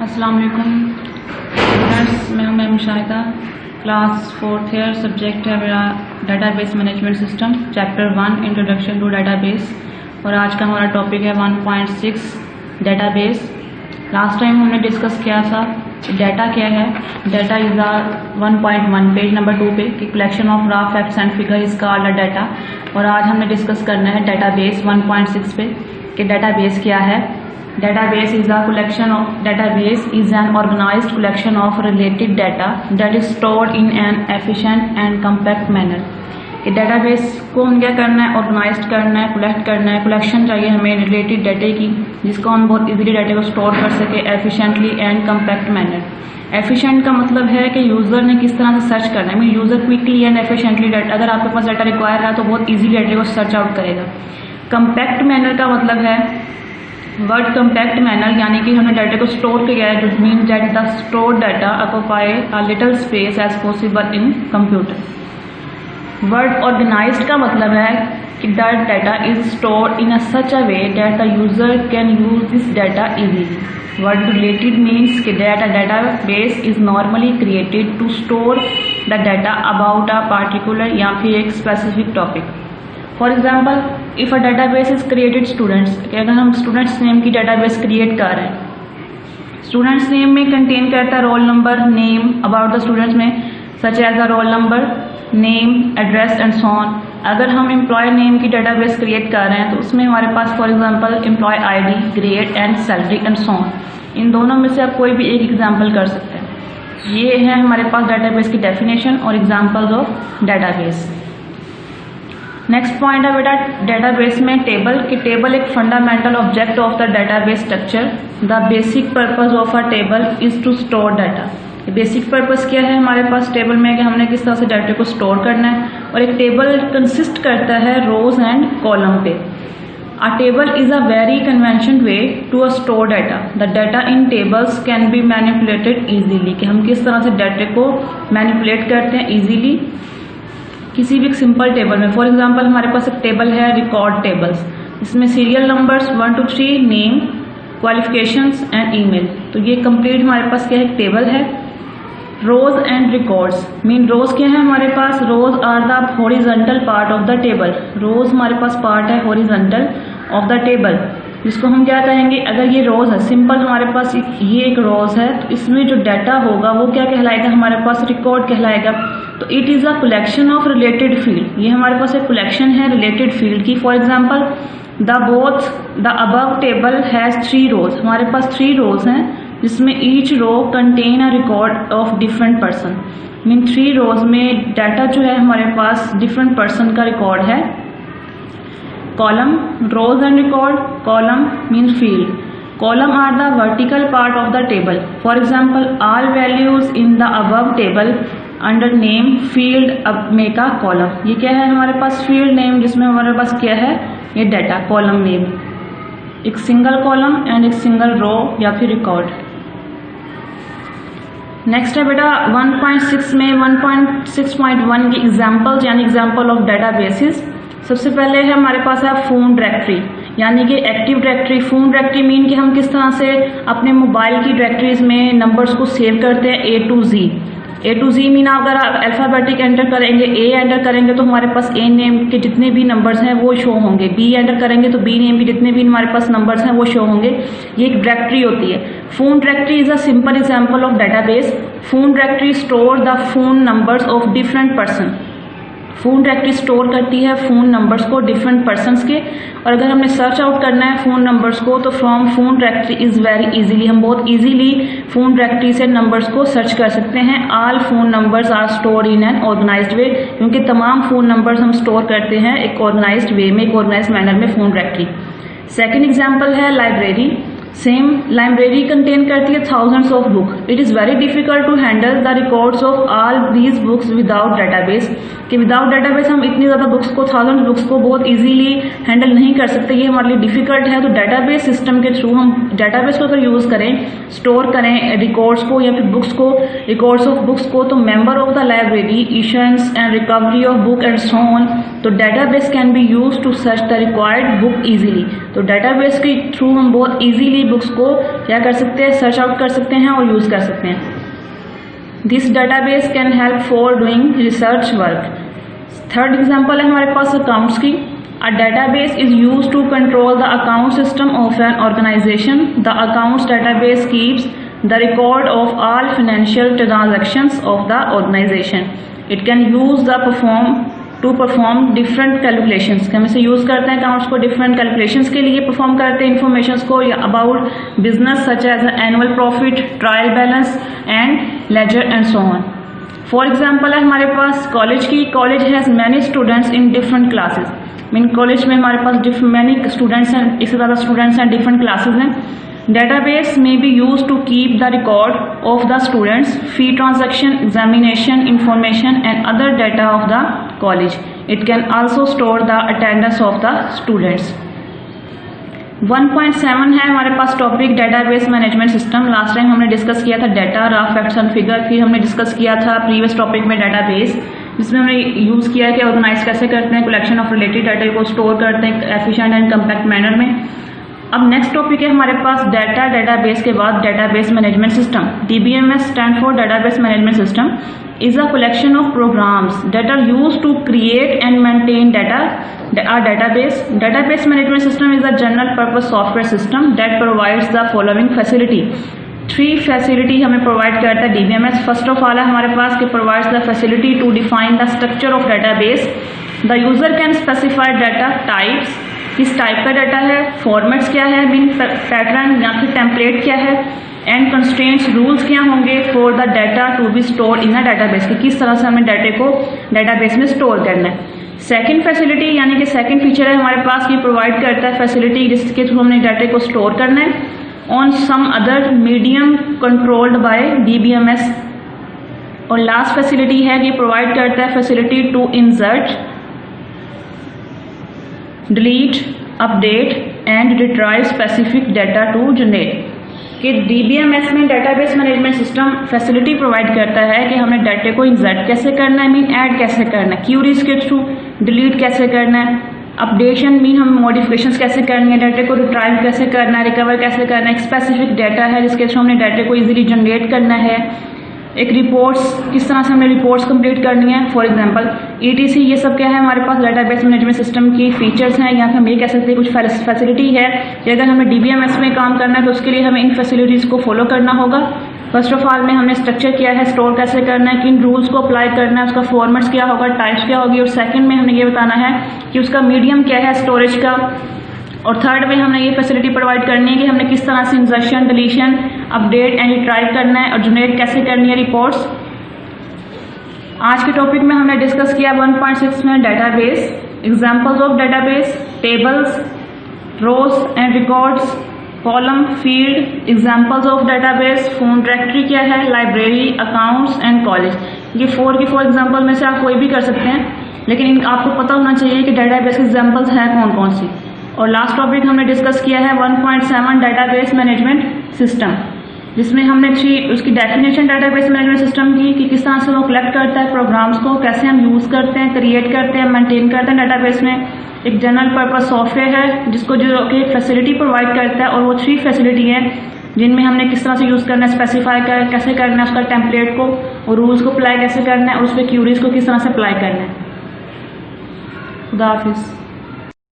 अस्सलाम वालेकुम स्टूडेंट्स, मैं हूं ma'am Shahida, class 4th year. Subject है मेरा database management system, chapter 1 introduction to database. और आज का हमारा टॉपिक है 1.6 डेटाबेस। लास्ट टाइम हमने डिस्कस किया था डाटा क्या है। Data is uh 1.1 page number 2 पे कि collection of raw facts and figure is called a data. और आज हमने डिस्कस करना है डेटाबेस 1.6 पे कि डेटाबेस क्या है। Database is a collection of database is an organized collection of related data that is stored in an efficient and compact manner। कि डेटाबेस को हम क्या करना है, ऑर्गेनाइज करना है, कलेक्ट करना है। कलेक्शन चाहिए हमें रिलेटेड डाटे की, जिसको हम बहुत इजीली डाटे को स्टोर कर सके efficiently and compact manner. Efficient का मतलब है कि यूज़र ने किस तरह से सर्च करना है, mean user quickly and efficiently data, अगर आपके पास डाटा रिक्वायर है तो बहुत ईजिली डाटे को सर्च आउट करेगा। कम्पैक्ट मैनर का मतलब है वर्ड कम्पैक्ट मैनर, यानी कि हमने डाटा को स्टोर किया है, जो mean that the stored data occupy a little space as possible in computer. Word organised का मतलब है कि that data is stored in a such a way that the user can use this data easily. Word related means कि data base is normally created to store the data about a particular या फिर एक specific topic. For example, if a database is created students, कि अगर हम students name की database create कर रहे हैं, स्टूडेंट्स नेम में कंटेन करता है roll number, name, about the students में such as a roll number, name, address and so on. अगर हम एम्प्लॉय नेम की डाटाबेस क्रिएट कर रहे हैं तो उसमें हमारे पास for example employ ID, grade and salary and so on. इन दोनों में से आप कोई भी एक एग्जाम्पल कर सकते हैं। ये है हमारे पास डाटाबेस की डेफिनेशन और examples of database. Next point है बेटा डेटाबेस में टेबल की। टेबल एक fundamental object of the database structure. The basic purpose of a table is to store data. Basic purpose क्या है हमारे पास टेबल में कि हमने किस तरह से डाटा को स्टोर करना है। और एक टेबल कंसिस्ट करता है रोज एंड कॉलम पे। A table is a very convention way to store data. The data in tables can be manipulated easily, कि हम किस तरह से डाटा को मैनिपुलेट करते हैं इजीली किसी भी सिंपल टेबल में। फॉर एग्जांपल हमारे पास एक टेबल है रिकॉर्ड टेबल्स, इसमें serial numbers 1 to 3, name, qualifications and email. तो ये कंप्लीट हमारे पास क्या है, एक टेबल है। Rows and records, mean rows क्या है हमारे पास, rows are the horizontal part of the table. Rows हमारे पास पार्ट है हॉरिजॉन्टल ऑफ द टेबल, जिसको हम क्या कहेंगे, अगर ये रोज है सिंपल हमारे पास ये एक रोज है तो इसमें जो डाटा होगा वो क्या कहलाएगा हमारे पास, रिकॉर्ड कहलाएगा। तो it is a collection of related field. ये हमारे पास एक कलेक्शन है रिलेटेड फील्ड की। For example the above table has 3 rows. हमारे पास 3 रोज हैं जिसमें each row contain a record of different person. Mean 3 rows में डाटा जो है हमारे पास डिफरेंट पर्सन का रिकॉर्ड है। Column, rows and record, column mean field. Column are the vertical part of the table. For example, all values in the above table under name field अब make a column. ये क्या है हमारे पास, field name, जिसमें हमारे पास क्या है, ये डाटा कॉलम नेम, एक सिंगल कॉलम एंड एक सिंगल रो या फिर रिकॉर्ड। नेक्स्ट है बेटा 1.6 में 1.6.1 की एग्जाम्पल्स यानी एग्जाम्पल ऑफ डाटाबेसेस। सबसे पहले है हमारे पास है फोन डायरेक्टरी, यानी कि active directory. Phone directory mean कि हम किस तरह से अपने मोबाइल की डायरेक्टरीज में नंबर्स को सेव करते हैं A to Z। A to Z mean अगर आप अल्फ़ाबेटिक एंटर करेंगे, A एंटर करेंगे तो हमारे पास A नेम के जितने भी नंबर्स हैं वो शो होंगे, B एंटर करेंगे तो B नेम के जितने भी हमारे पास नंबर्स हैं वो शो होंगे। ये एक डायरेक्टरी होती है। Phone directory is a simple example of database. Phone directory store the phone numbers of different person. Phone directory store करती है फ़ोन नंबर्स को डिफरेंट पर्सनस के। और अगर हमने सर्च आउट करना है फ़ोन नंबर्स को तो from phone directory is very easily, हम बहुत इजीली फ़ोन डायरेक्टरी से नंबर्स को सर्च कर सकते हैं। All phone numbers are store in an organised way, क्योंकि तमाम फ़ोन नंबर्स हम स्टोर करते हैं एक ऑर्गेनाइज्ड वे में, एक ऑर्गेनाइज्ड मैनर में फ़ोन डायरेक्टरी। सेकेंड एग्जाम्पल है लाइब्रेरी। सेम लाइब्रेरी कंटेन करती है thousands of book. It is very difficult to handle the records of all these books without database. कि विदाउट डाटाबेस हम इतनी ज़्यादा बुक्स को, 1000 बुक्स को बहुत इजीली हैंडल नहीं कर सकते, ये हमारे लिए डिफिकल्ट है। तो डाटाबेस सिस्टम के थ्रू हम डाटाबेस को अगर यूज़ करें, स्टोर करें रिकॉर्ड्स को या फिर बुक्स को, रिकॉर्ड्स ऑफ बुक्स को, तो मेंबर ऑफ द लाइब्रेरी इशंस and recovery of book and so on, तो database can be use to search the required book easily. तो डेटाबेस के थ्रू हम बहुत इजीली बुक्स को क्या कर सकते हैं, सर्च आउट कर सकते हैं और यूज़ कर सकते हैं. This database can help for doing research work. Third example है हमारे पास अकाउंट्स की. A database is used to control the account system of an organization. The accounts database keeps the record of all financial transactions of the organization. It can use to perform different calculations. हम इसे use करते हैं accounts को different calculations के लिए perform करते हैं informations को about business such as annual profit, trial balance and ledger and so on. For example है हमारे पास कॉलेज की. College has many students in different classes. Mean college में हमारे पास मैनी स्टूडेंट्स हैं, इससे ज़्यादा स्टूडेंट्स हैं, डिफरेंट क्लासेस हैं. Database may be use to keep the record of the students, fee transaction, examination information and other data of the college. It can also store the attendance of the students. 1.7 है हमारे पास topic database management system. Last time हमने discuss किया था data, raw facts and figure. फिर हमने discuss किया था प्रीवियस टॉपिक में डेटाबेस, जिसमें हमने यूज़ किया है कि ऑर्गेनाइज कैसे करते हैं, कलेक्शन ऑफ रिलेटेड डाटा को स्टोर करते हैं एफिशिएंट एंड कम्पैक्ट मैनर में. अब नेक्स्ट टॉपिक है हमारे पास डाटा. डेटाबेस के बाद database management system. DBMS stand for database management system is a collection of programs that are used to create and maintain a database. Database management system is a general purpose software system that provides the following facility. 3 facility हमें provide करता है DBMS. First of all है हमारे पास कि provides the facility to define the structure of database. The user can specify data types, किस type का data है, फॉर्मेट्स क्या है, मीन पैटर्न या फिर टेम्पलेट क्या है, एंड कंस्ट्रेंट्स रूल्स क्या होंगे for the data to be store in a database, कि किस तरह से हमें डाटा को डेटाबेस में स्टोर करना है. सेकंड फैसिलिटी यानी कि सेकंड फीचर है हमारे पास कि प्रोवाइड करता है फैसिलिटी जिसके थ्रू हमने डाटा को स्टोर करना है on some other medium controlled by DBMS. और लास्ट फैसिलिटी है कि प्रोवाइड करता है facility to insert, delete, update and retrieve specific data to generate. कि DBMS में database management system facility provide करता है कि हमें डाटा को इंसर्ट कैसे करना है, मीन ऐड कैसे करना है, क्यूरीज के थ्रू, डिलीट कैसे करना है, अपडेशन मीन हम मॉडिफिकेशंस कैसे करनी है, डाटा को रिट्राइव कैसे करना है, रिकवर कैसे करना है. एक स्पेसिफिक डाटा है जिसके थ्रू हमने डाटा को इजीली जनरेट करना है. एक रिपोर्ट्स, किस तरह से हमने रिपोर्ट्स कंप्लीट करनी है, फॉर एग्जांपल ETC. ये सब क्या है हमारे पास डेटाबेस मैनेजमेंट सिस्टम की फीचर्स हैं. या फिर हम ये कह सकते हैं कुछ फैसिलिटी है कि अगर हमें DBMS में काम करना है तो उसके लिए हमें इन फैसिलिटीज़ को फॉलो करना होगा. फर्स्ट ऑफ ऑल में हमने स्ट्रक्चर किया है, स्टोर कैसे करना है, किन रूल्स को अप्लाई करना है, उसका फॉर्मेट्स क्या होगा, टाइप्स क्या होगी. और सेकंड में हमने ये बताना है कि उसका मीडियम क्या है स्टोरेज का. और थर्ड में हमने ये फैसिलिटी प्रोवाइड करनी है कि हमने किस तरह से insertion, deletion, update and retrieve करना है और जनरेट कैसे करनी है रिपोर्ट्स. आज के टॉपिक में हमने डिस्कस किया 1.6 में database, examples of database, tables, rows and records, column, field, examples of database, phone directory क्या है, लाइब्रेरी, अकाउंट्स एंड कॉलेज. ये 4 की 4 एग्जांपल में से आप कोई भी कर सकते हैं, लेकिन आपको पता होना चाहिए कि डेटाबेस के एग्जांपल्स हैं कौन कौन सी. और लास्ट टॉपिक हमने डिस्कस किया है 1.7 डेटाबेस मैनेजमेंट सिस्टम, जिसमें हमने उसकी डेफिनेशन डेटाबेस मैनेजमेंट सिस्टम की कि किस तरह से वो कलेक्ट करता है प्रोग्राम्स को, कैसे हम यूज़ करते हैं, क्रिएट करते हैं, मेंटेन करते हैं डेटाबेस में. एक जनरल पर्पस सॉफ्टवेयर है जिसको जो कि फैसिलिटी प्रोवाइड करता है. और वो 3 फैसिलिटी है जिनमें हमने किस तरह से यूज़ करना है, स्पेसिफाई कैसे करना है उसका टेम्पलेट को, और रूल्स को अप्लाई कैसे करना है, और उस पर क्यूरीज को किस तरह से अप्लाई करना है. खुदा हाफिज़.